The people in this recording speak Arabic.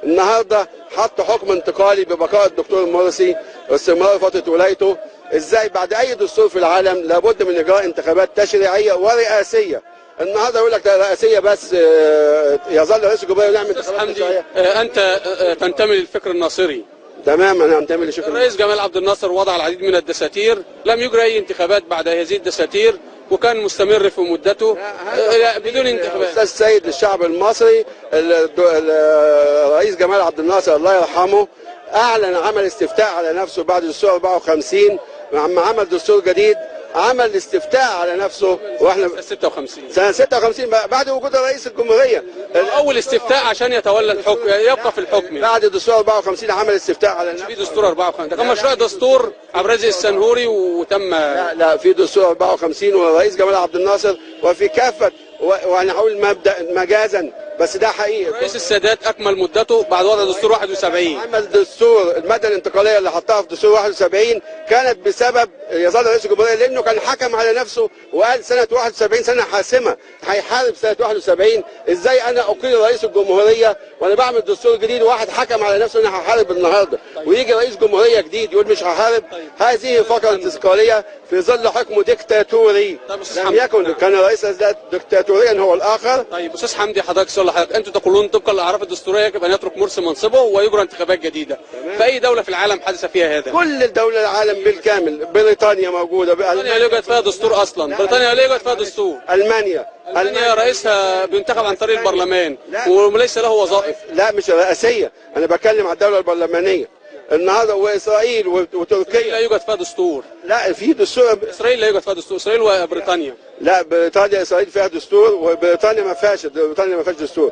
النهارده حط حكم انتقالي ببقاء الدكتور مرسي واستمرار فتره ولايته. ازاي بعد اي دستور في العالم لابد من اجراء انتخابات تشريعيه ورئاسيه؟ النهارده يقول لك رئاسيه بس، يظل رئيس الجمهوريه يعمل انتخابات تشريعيه. انت تنتمي للفكر الناصري. تمام، انا انتمي لشكل الرئيس جمال عبد الناصر وضع العديد من الدساتير، لم يجرى اي انتخابات بعد هذه الدساتير، وكان مستمر في مدته بدون انتخابات. استاذ سيد للشعب المصري، الرئيس جمال عبد الناصر الله يرحمه اعلن عمل استفتاء على نفسه بعد دستور 54. لما عمل دستور جديد عمل استفتاء على نفسه، واحنا سنه 56 بعد وجود رئيس الجمهوريه. اول استفتاء عشان يتولى الحكم، يبقى في الحكم. بعد دستور 54 عمل استفتاء على نفسه. في دستور 54 ده كان مشروع دستور عبد الرازق السنهوري وتم. لا في دستور 54 والرئيس جمال عبد الناصر، وفي كافه، وانا هقول مبدا مجازا بس ده حقيقي. رئيس السادات اكمل مدته بعد وضع دستور 71. عمل دستور الماده الانتقاليه اللي حطها في دستور 71 كانت بسبب يظل رئيس الجمهوريه، لانه كان حكم على نفسه وقال سنه 71 سنه حاسمه هيحارب سنه 71. ازاي انا اقيل رئيس الجمهوريه وانا بعمل دستور جديد وواحد حكم على نفسه انه هحارب النهارده، ويجي رئيس جمهوريه جديد يقول مش هحارب؟ هذه فقره انتقاليه في ظل حكم ديكتاتوري. لم يكن كان رئيس ديكتاتوريا هو الاخر. طيب استاذ حمدي، حضرتك سؤال لحضرتك، انتوا تقولون طبقا للاعراف الدستوريه يجب ان يترك مرسي منصبه ويجرى انتخابات جديده. في اي دوله في العالم حدث فيها هذا؟ كل الدول العالم بالكامل. بريطانيا موجوده، بريطانيا لا يوجد فيها دستور اصلا. بريطانيا لا يوجد فيها دستور. المانيا رئيسها بينتخب عن طريق البرلمان وليس له وظائف. لا مش رئاسيه، انا بتكلم عن الدوله البرلمانيه النهارده. واسرائيل وتركيا لا يوجد فيها دستور. لا في دستور. اسرائيل لا يوجد فيها دستور، اسرائيل وبريطانيا. لا بريطانيا اسرائيل فيها دستور، وبريطانيا ما فيهاش دستور.